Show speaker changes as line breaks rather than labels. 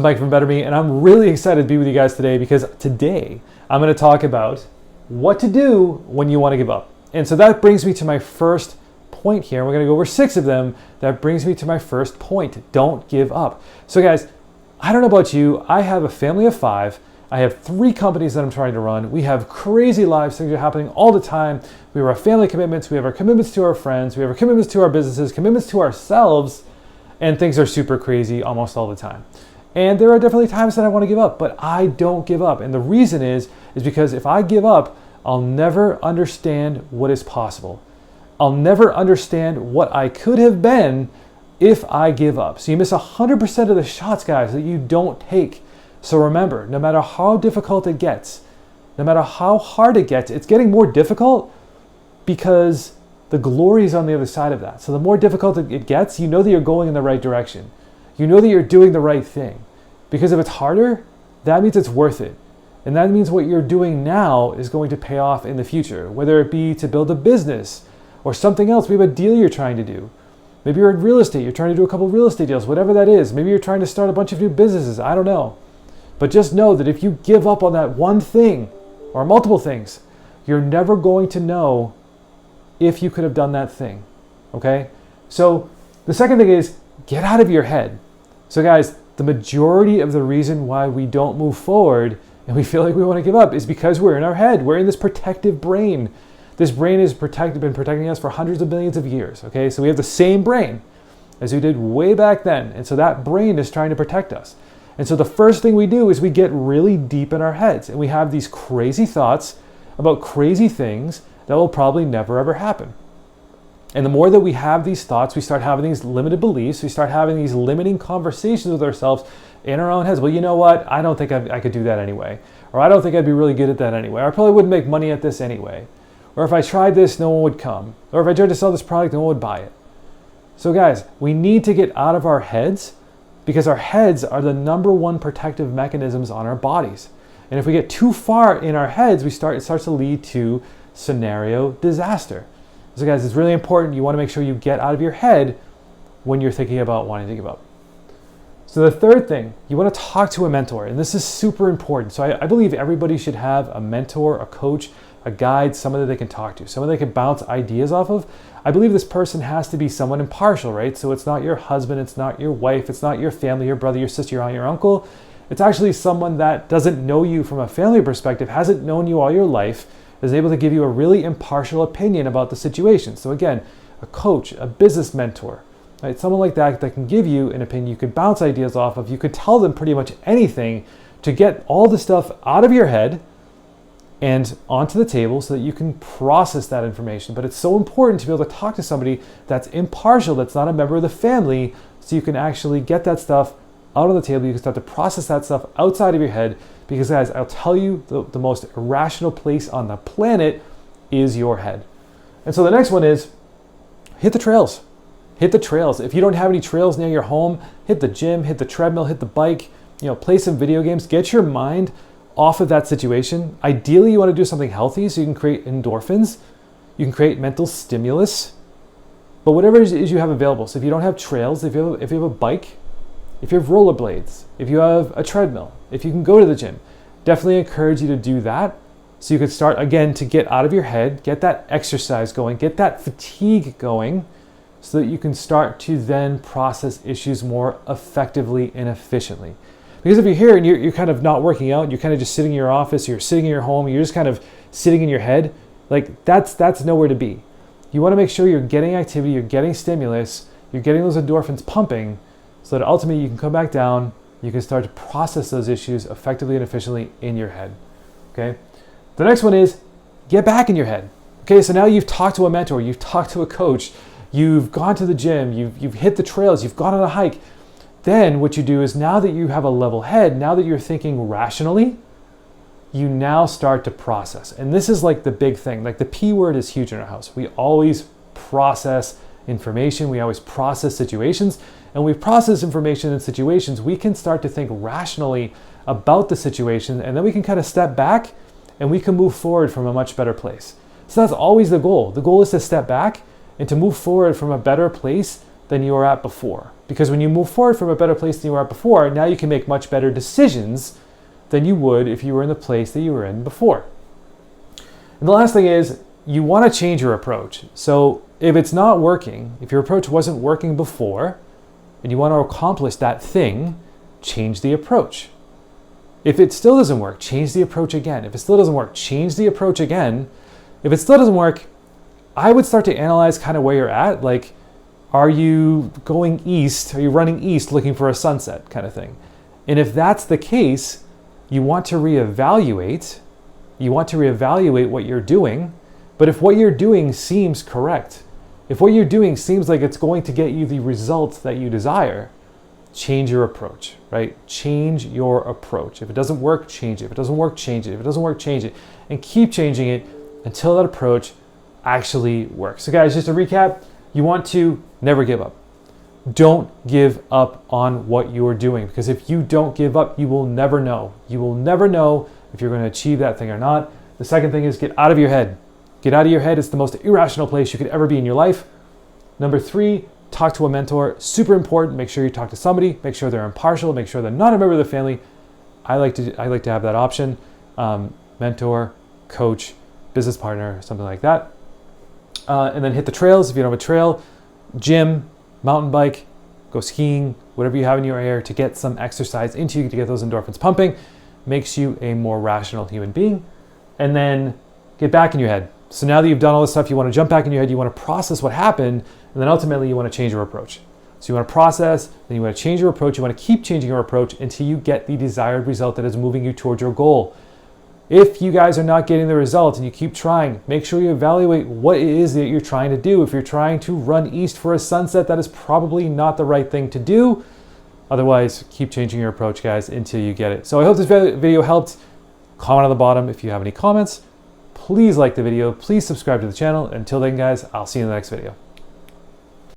Mike from Better Me, and I'm really excited to be with you guys today because today I'm going to talk about what to do when you want to give up. And so that brings me to my first point here. We're going to go over 6 of them. That brings me to my first point. Don't give up. So guys, I don't know about you. I have a family of 5. I have 3 companies that I'm trying to run. We have crazy lives. Things are happening all the time. We have our family commitments. We have our commitments to our friends. We have our commitments to our businesses, commitments to ourselves, and things are super crazy almost all the time. And there are definitely times that I want to give up, but I don't give up. And the reason is because if I give up, I'll never understand what is possible. I'll never understand what I could have been if I give up. So you miss 100% of the shots, guys, that you don't take. So remember, no matter how difficult it gets, no matter how hard it gets, it's getting more difficult because the glory is on the other side of that. So the more difficult it gets, you know that you're going in the right direction. You know that you're doing the right thing. Because if it's harder, that means it's worth it. And that means what you're doing now is going to pay off in the future, whether it be to build a business or something else. Maybe a deal you're trying to do. Maybe you're in real estate, you're trying to do a couple of real estate deals, whatever that is. Maybe you're trying to start a bunch of new businesses, I don't know. But just know that if you give up on that one thing or multiple things, you're never going to know if you could have done that thing, okay? So the second thing is get out of your head. So guys, the majority of the reason why we don't move forward and we feel like we want to give up is because we're in our head. We're in this protective brain. This brain has been protecting us for hundreds of millions of years, okay? So we have the same brain as we did way back then. And so that brain is trying to protect us. And so the first thing we do is we get really deep in our heads and we have these crazy thoughts about crazy things that will probably never ever happen. And the more that we have these thoughts, we start having these limited beliefs, we start having these limiting conversations with ourselves in our own heads. Well, you know what? I don't think I could do that anyway. Or I don't think I'd be really good at that anyway. Or I probably wouldn't make money at this anyway. Or if I tried this, no one would come. Or if I tried to sell this product, no one would buy it. So guys, we need to get out of our heads because our heads are the number one protective mechanisms on our bodies. And if we get too far in our heads, it starts to lead to scenario disaster. So guys, it's really important. You want to make sure you get out of your head when you're thinking about wanting to give up. So the third thing, you want to talk to a mentor. And this is super important. So I believe everybody should have a mentor, a coach, a guide, someone that they can talk to, someone they can bounce ideas off of. I believe this person has to be someone impartial, right? So it's not your husband, it's not your wife, it's not your family, your brother, your sister, your aunt, your uncle. It's actually someone that doesn't know you from a family perspective, hasn't known you all your life, is able to give you a really impartial opinion about the situation. So again, a coach, a business mentor, right? Someone like that that can give you an opinion you could bounce ideas off of. You could tell them pretty much anything to get all the stuff out of your head and onto the table so that you can process that information. But it's so important to be able to talk to somebody that's impartial, that's not a member of the family, so you can actually get that stuff out on the table. You can start to process that stuff outside of your head. Because guys, I'll tell you, the most irrational place on the planet is your head. And so the next one is hit the trails. Hit the trails. If you don't have any trails near your home, hit the gym, hit the treadmill, hit the bike, play some video games, get your mind off of that situation. Ideally, you want to do something healthy so you can create endorphins, you can create mental stimulus, but whatever it is you have available. So if you don't have trails, if you have a bike, if you have rollerblades, if you have a treadmill, if you can go to the gym, definitely encourage you to do that so you can start again to get out of your head, get that exercise going, get that fatigue going so that you can start to then process issues more effectively and efficiently. Because if you're here and you're kind of not working out, you're kind of just sitting in your office, you're sitting in your home, you're just kind of sitting in your head, like that's nowhere to be. You want to make sure you're getting activity, you're getting stimulus, you're getting those endorphins pumping so that ultimately you can come back down, you can start to process those issues effectively and efficiently in your head, okay? The next one is get back in your head. Okay, so now you've talked to a mentor, you've talked to a coach, you've gone to the gym, you've hit the trails, you've gone on a hike. Then what you do is now that you have a level head, now that you're thinking rationally, you now start to process. And this is like the big thing, like the P word is huge in our house. We always process information, we always process situations, and we process information and situations, we can start to think rationally about the situation, and then we can kind of step back and we can move forward from a much better place. So that's always the goal. The goal is to step back and to move forward from a better place than you were at before. Because when you move forward from a better place than you were at before, now you can make much better decisions than you would if you were in the place that you were in before. And the last thing is, you want to change your approach. So if it's not working, if your approach wasn't working before, and you want to accomplish that thing, change the approach. If it still doesn't work, change the approach again. If it still doesn't work, change the approach again. If it still doesn't work, I would start to analyze kind of where you're at. Like, are you going east? Are you running east looking for a sunset kind of thing? And if that's the case, you want to reevaluate. You want to reevaluate what you're doing. But if what you're doing seems correct, if what you're doing seems like it's going to get you the results that you desire, change your approach, right? Change your approach. If it doesn't work, change it. If it doesn't work, change it. If it doesn't work, change it. And keep changing it until that approach actually works. So guys, just to recap, you want to never give up. Don't give up on what you're doing, because if you don't give up, you will never know. You will never know if you're going to achieve that thing or not. The second thing is get out of your head. Get out of your head. It's the most irrational place you could ever be in your life. Number 3, talk to a mentor. Super important. Make sure you talk to somebody. Make sure they're impartial. Make sure they're not a member of the family. I like to have that option. Mentor, coach, business partner, something like that. And then hit the trails. If you don't have a trail, gym, mountain bike, go skiing, whatever you have in your area to get some exercise into you, to get those endorphins pumping, makes you a more rational human being. And then get back in your head. So now that you've done all this stuff, you want to jump back in your head, you want to process what happened, and then ultimately you want to change your approach. So you want to process, then you want to change your approach, you want to keep changing your approach until you get the desired result that is moving you towards your goal. If you guys are not getting the result and you keep trying, make sure you evaluate what it is that you're trying to do. If you're trying to run east for a sunset, that is probably not the right thing to do. Otherwise, keep changing your approach, guys, until you get it. So I hope this video helped. Comment on the bottom if you have any comments. Please like the video. Please subscribe to the channel. Until then, guys, I'll see you in the next video.